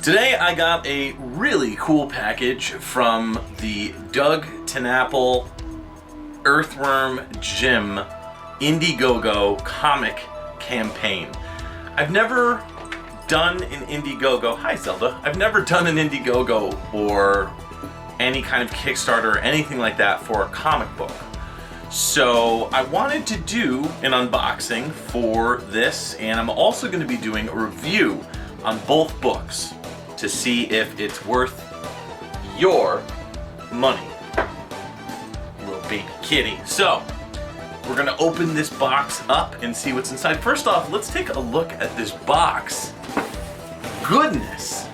Today I got a really cool package from the Doug TenNapel Earthworm Jim Indiegogo comic campaign. I've never done an Indiegogo. Hi Zelda. I've never done an Indiegogo or any kind of Kickstarter or anything like that for a comic book. So I wanted to do an unboxing for this, and I'm also going to be doing a review on both books to see if it's worth your money. Little baby kitty. So we're gonna open this box up and see what's inside. First off, let's take a look at this box. Goodness,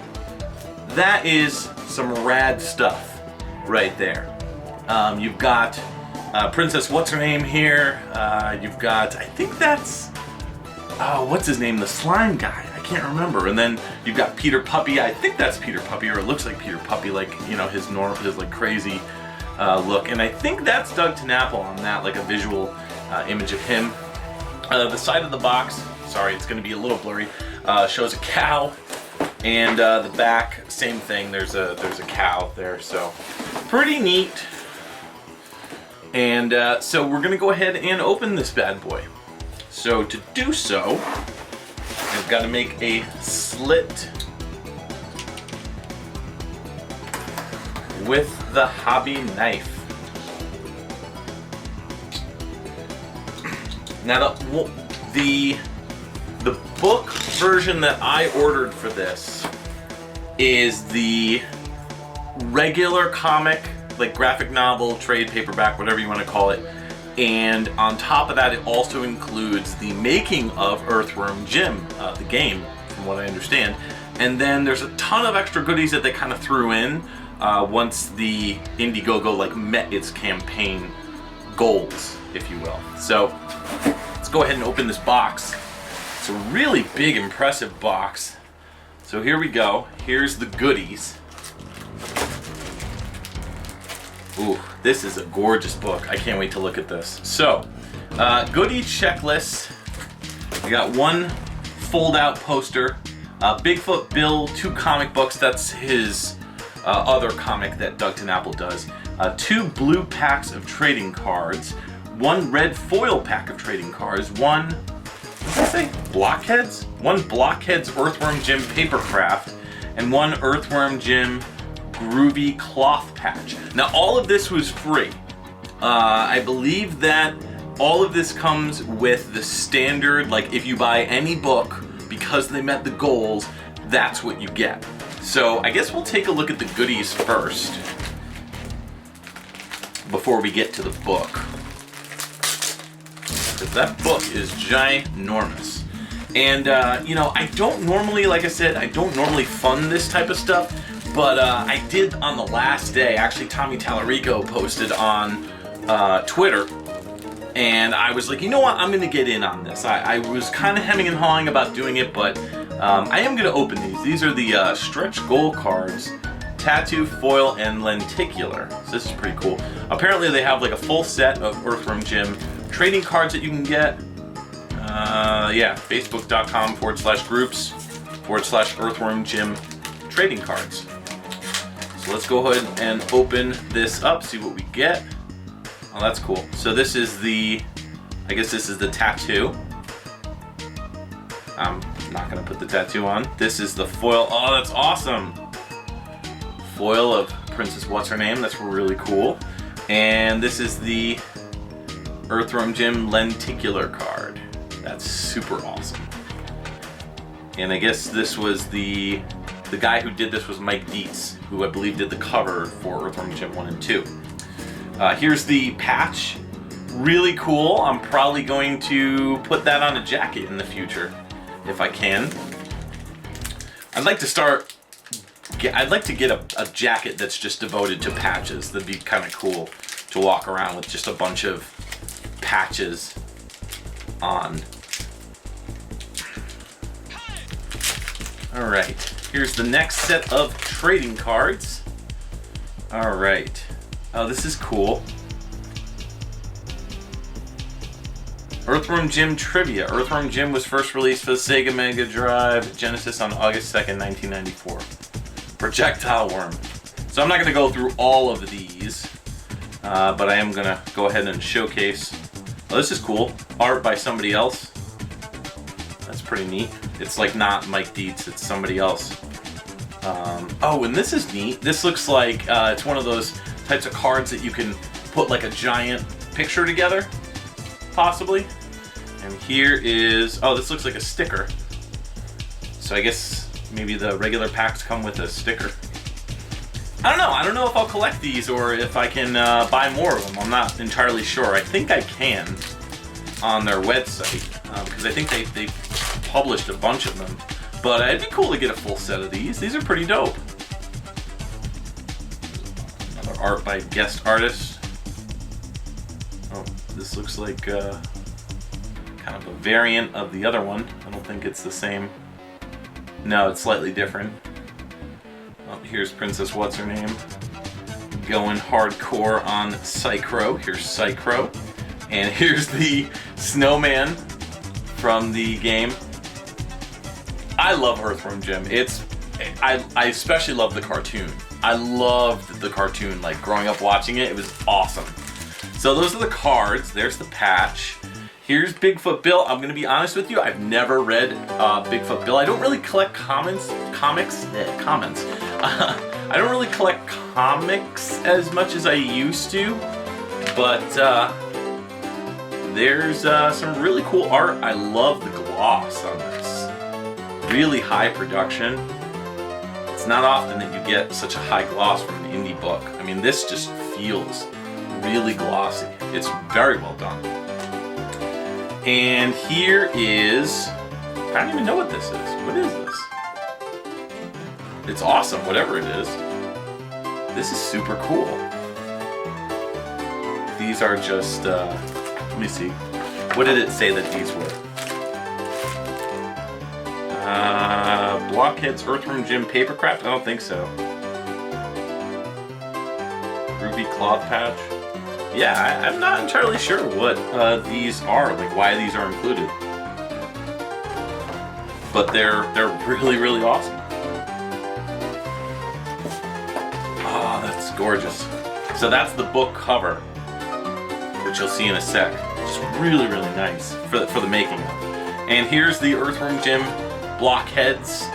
that is some rad stuff right there. You've got Princess What's-Her-Name here. You've got, I think that's, what's his name? The slime guy. I can't remember. And then you've got Peter Puppy. I think that's Peter Puppy, or it looks like Peter Puppy, like, you know, his like crazy look. And I think that's Doug TenNapel on that, like a visual image of him. The side of the box, sorry, it's going to be a little blurry, shows a cow. And the back, same thing. There's a cow there, so pretty neat. And so we're going to go ahead and open this bad boy. So to do so, I've got to make a slit with the hobby knife. Now the book version that I ordered for this is the regular comic, like graphic novel, trade paperback, whatever you want to call it. And on top of that, it also includes the making of Earthworm Jim, the game, from what I understand. And then there's a ton of extra goodies that they kind of threw in once the Indiegogo like met its campaign goals, if you will. So let's go ahead and open this box. It's a really big, impressive box. So here we go. Here's the goodies. Ooh, this is a gorgeous book. I can't wait to look at this. So, goodie checklist. We got one fold-out poster. Bigfoot Bill, 2 comic books. That's his other comic that Doug TenNapel does. 2 blue packs of trading cards. 1 red foil pack of trading cards. 1, what did I say? Blockheads? 1 Blockheads Earthworm Jim papercraft. And 1 Earthworm Jim groovy cloth patch. Now all of this was free. I believe that all of this comes with the standard, like if you buy any book, because they met the goals, that's what you get. So I guess we'll take a look at the goodies first before we get to the book. Because that book is ginormous. And you know, I don't normally, like I said, I don't normally fund this type of stuff. But I did on the last day. Actually, Tommy Tallarico posted on Twitter, and I was like, you know what, I'm going to get in on this. I was kind of hemming and hawing about doing it, but I am going to open these. These are the stretch goal cards, tattoo, foil, and lenticular. So this is pretty cool. Apparently, they have like a full set of Earthworm Jim trading cards that you can get. Yeah, facebook.com/groups/Earthworm Jim trading cards. So let's go ahead and open this up, see what we get. Oh, that's cool. So this is the, I guess this is the tattoo. I'm not gonna put the tattoo on. This is the foil. Oh, that's awesome. Foil of Princess What's-Her-Name. That's really cool. And this is the Earthworm Jim lenticular card. That's super awesome. And I guess this was the guy who did this was Mike Dietz, who I believe did the cover for Earthworm Jim 1 and 2. Here's the patch. Really cool. I'm probably going to put that on a jacket in the future, if I can. I'd like to get a jacket that's just devoted to patches. That'd be kind of cool to walk around with just a bunch of patches on. Alright, here's the next set of trading cards. Alright. Oh, this is cool. Earthworm Jim trivia. Earthworm Jim was first released for the Sega Mega Drive Genesis on August 2nd, 1994. projectile worm. So I'm not going to go through all of these, but I am going to go ahead and showcase. Oh, this is cool. Art by somebody else. That's pretty neat. It's like not Mike Dietz, it's somebody else. Oh, and this is neat. This looks like it's one of those types of cards that you can put like a giant picture together, possibly. And here is, oh, this looks like a sticker. So I guess maybe the regular packs come with a sticker. I don't know if I'll collect these or if I can buy more of them. I'm not entirely sure. I think I can on their website, because I think they published a bunch of them. But it'd be cool to get a full set of these. These are pretty dope. Another art by guest artist. Oh, this looks like kind of a variant of the other one. I don't think it's the same. No, it's slightly different. Oh, here's Princess What's-Her-Name going hardcore on Psychro. Here's Psychro. And here's the snowman from the game. I love Earthworm Jim. I especially love the cartoon. I loved the cartoon, like growing up watching it. It was awesome. So those are the cards. There's the patch. Here's Bigfoot Bill. I'm gonna be honest with you. I've never read Bigfoot Bill. I don't really collect comics. I don't really collect comics as much as I used to, but there's some really cool art. I love the gloss on this. Really high production. It's not often that you get such a high gloss from an indie book. I mean, this just feels really glossy. It's very well done. And here is, I don't even know what this is. What is this? It's awesome, whatever it is. This is super cool. These are just, let me see. What did it say that these were? Blockhead's Earthworm Jim Papercraft? I don't think so. Ruby Cloth Patch? Yeah, I'm not entirely sure what these are, like why these are included. But they're really, really awesome. Oh, that's gorgeous. So that's the book cover, which you'll see in a sec. Just really, really nice for the making of. And here's the Earthworm Jim Blockheads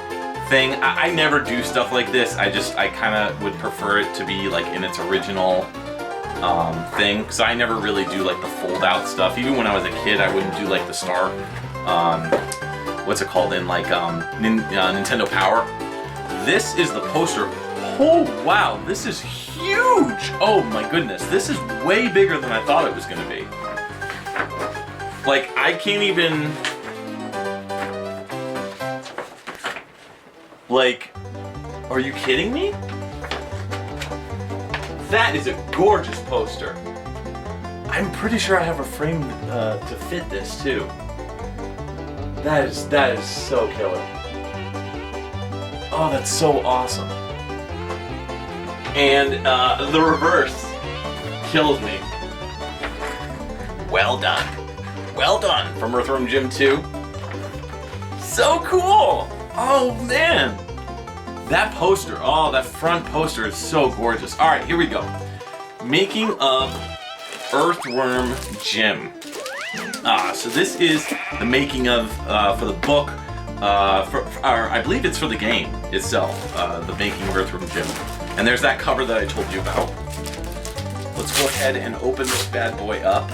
thing. I never do stuff like this. I kind of would prefer it to be like in its original thing, because I never really do like the fold out stuff. Even when I was a kid, I wouldn't do like the star, what's it called in like Nintendo Power. This is the poster. Oh wow, this is huge. Oh my goodness, this is way bigger than I thought it was gonna be. Like, I can't even, like, are you kidding me? That is a gorgeous poster. I'm pretty sure I have a frame to fit this too. That is so killer. Oh, that's so awesome. And the reverse kills me. Well done. Well done from Earthworm Jim 2. So cool. Oh man. That poster, oh, that front poster is so gorgeous. All right, here we go. Making of Earthworm Jim. So this is the making of for the book. I believe it's for the game itself. The making of Earthworm Jim. And there's that cover that I told you about. Let's go ahead and open this bad boy up.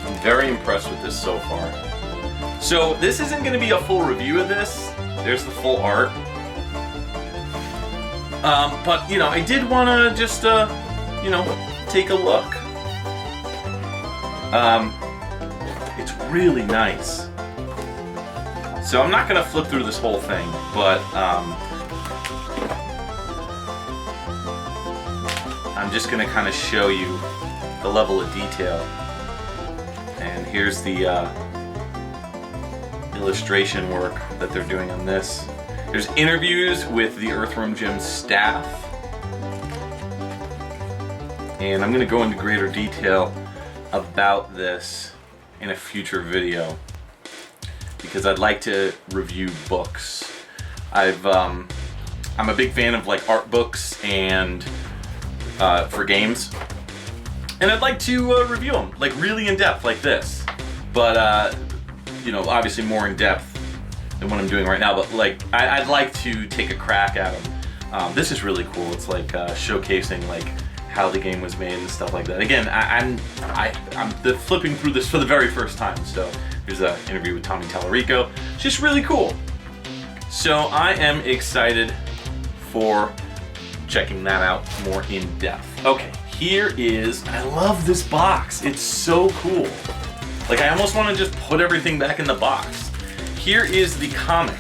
I'm very impressed with this so far. So this isn't going to be a full review of this. There's the full art. But, you know, I did want to just, you know, take a look. It's really nice. So I'm not going to flip through this whole thing, but I'm just going to kind of show you the level of detail. And here's the illustration work that they're doing on this. There's interviews with the Earthworm Jim staff. And I'm going to go into greater detail about this in a future video, because I'd like to review books. I've I'm a big fan of like art books and for games, and I'd like to review them like really in depth like this, but you know, obviously more in depth than what I'm doing right now, but like I'd like to take a crack at them. This is really cool. It's like showcasing like how the game was made and stuff like that. Again, I'm flipping through this for the very first time, so here's an interview with Tommy Tallarico. It's just really cool. So I am excited for checking that out more in depth. Okay, here is, I love this box. It's so cool. Like, I almost want to just put everything back in the box. Here is the comic.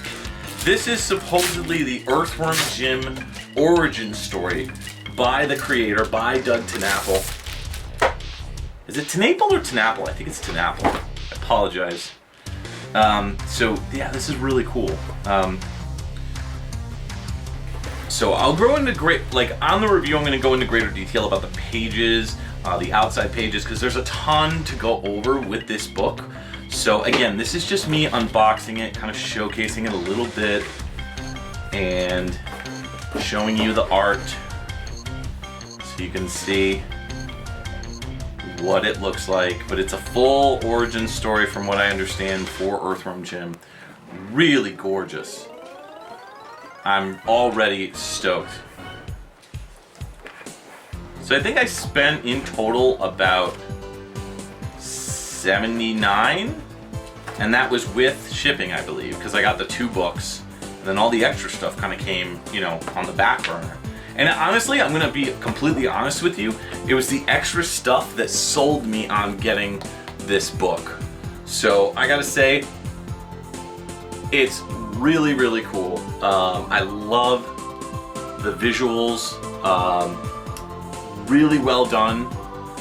This is supposedly the Earthworm Jim origin story by the creator, by Doug TenNapel. Is it TenNapel or TenNapel? I think it's TenNapel. I apologize. So yeah, this is really cool. So I'll go into on the review, I'm going to go into greater detail about the pages, the outside pages, because there's a ton to go over with this book. So again, this is just me unboxing it, kind of showcasing it a little bit, and showing you the art so you can see what it looks like. But it's a full origin story from what I understand for Earthworm Jim. Really gorgeous. I'm already stoked. So I think I spent in total about $79, and that was with shipping, I believe, because I got the 2 books, and then all the extra stuff kind of came, you know, on the back burner. And honestly, I'm gonna be completely honest with you, it was the extra stuff that sold me on getting this book. So I gotta say, it's really, really cool. I love the visuals, really well done.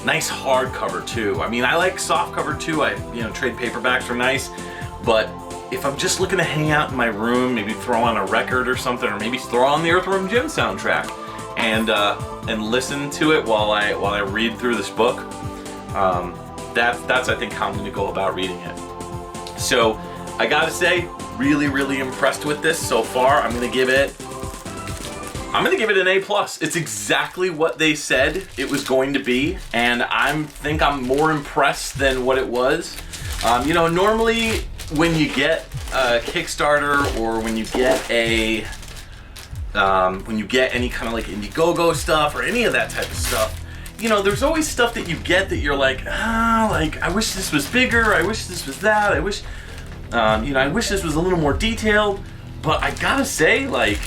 Nice hardcover too. I mean, I like soft cover too. Trade paperbacks are nice, but if I'm just looking to hang out in my room, maybe throw on a record or something, or maybe throw on the Earthworm Jim soundtrack and listen to it while I read through this book, that's I think how I'm gonna go about reading it. So I gotta say, really, really impressed with this so far. I'm gonna give it an A+. It's exactly what they said it was going to be, and I think I'm more impressed than what it was. Normally when you get a Kickstarter, or when you get any kind of like Indiegogo stuff or any of that type of stuff, there's always stuff that you get that you're like, I wish this was bigger, I wish this was that, I wish this was a little more detailed. But I gotta say, like,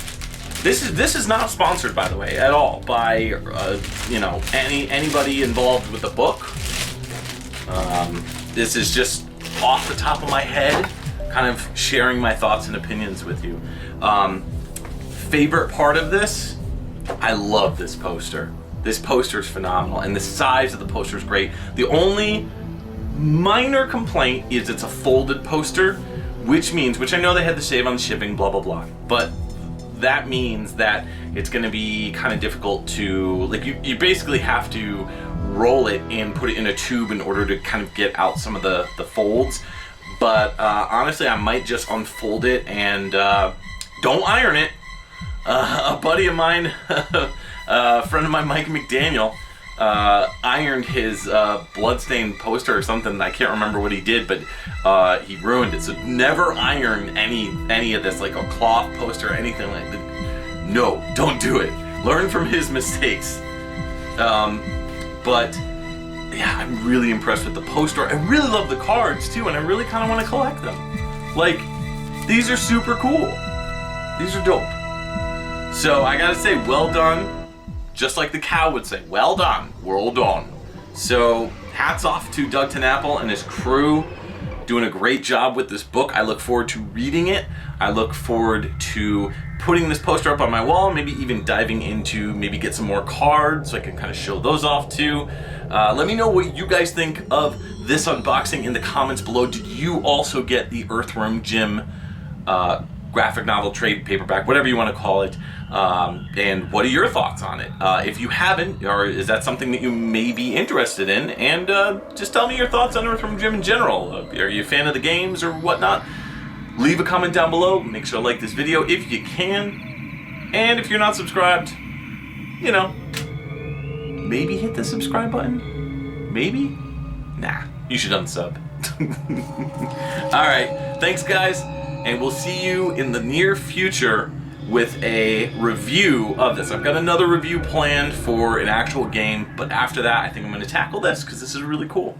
this is not sponsored, by the way, at all by anybody involved with the book. This is just off the top of my head, kind of sharing my thoughts and opinions with you. Favorite part of this, I love this poster. This poster is phenomenal, and the size of the poster is great. The only minor complaint is it's a folded poster, which I know they had to save on shipping, blah, blah, blah. But that means that it's going to be kind of difficult to, like, you basically have to roll it and put it in a tube in order to kind of get out some of the folds. But honestly, I might just unfold it and don't iron it. A buddy of mine, a friend of mine, Mike McDaniel, ironed his bloodstained poster or something. I can't remember what he did, but he ruined it. So never iron any of this, like a cloth poster or anything like that. No, don't do it. Learn from his mistakes. But yeah, I'm really impressed with the poster. I really love the cards too, and I really kind of want to collect them. Like, these are super cool. These are dope. So I gotta say, well done. Just like the cow would say, well done, well done. So hats off to Doug TenNapel and his crew, doing a great job with this book. I look forward to reading it. I look forward to putting this poster up on my wall, maybe even diving into, maybe get some more cards so I can kind of show those off too. Let me know what you guys think of this unboxing in the comments below. Did you also get the Earthworm Jim graphic novel, trade paperback, whatever you want to call it? And what are your thoughts on it? If you haven't, or is that something that you may be interested in? And just tell me your thoughts on Earthworm Jim in general. Are you a fan of the games or whatnot? Leave a comment down below. Make sure to like this video if you can. And if you're not subscribed, you know, maybe hit the subscribe button. Maybe? Nah, you should unsub. Alright, thanks guys, and we'll see you in the near future with a review of this. I've got another review planned for an actual game, but after that I think I'm going to tackle this because this is really cool.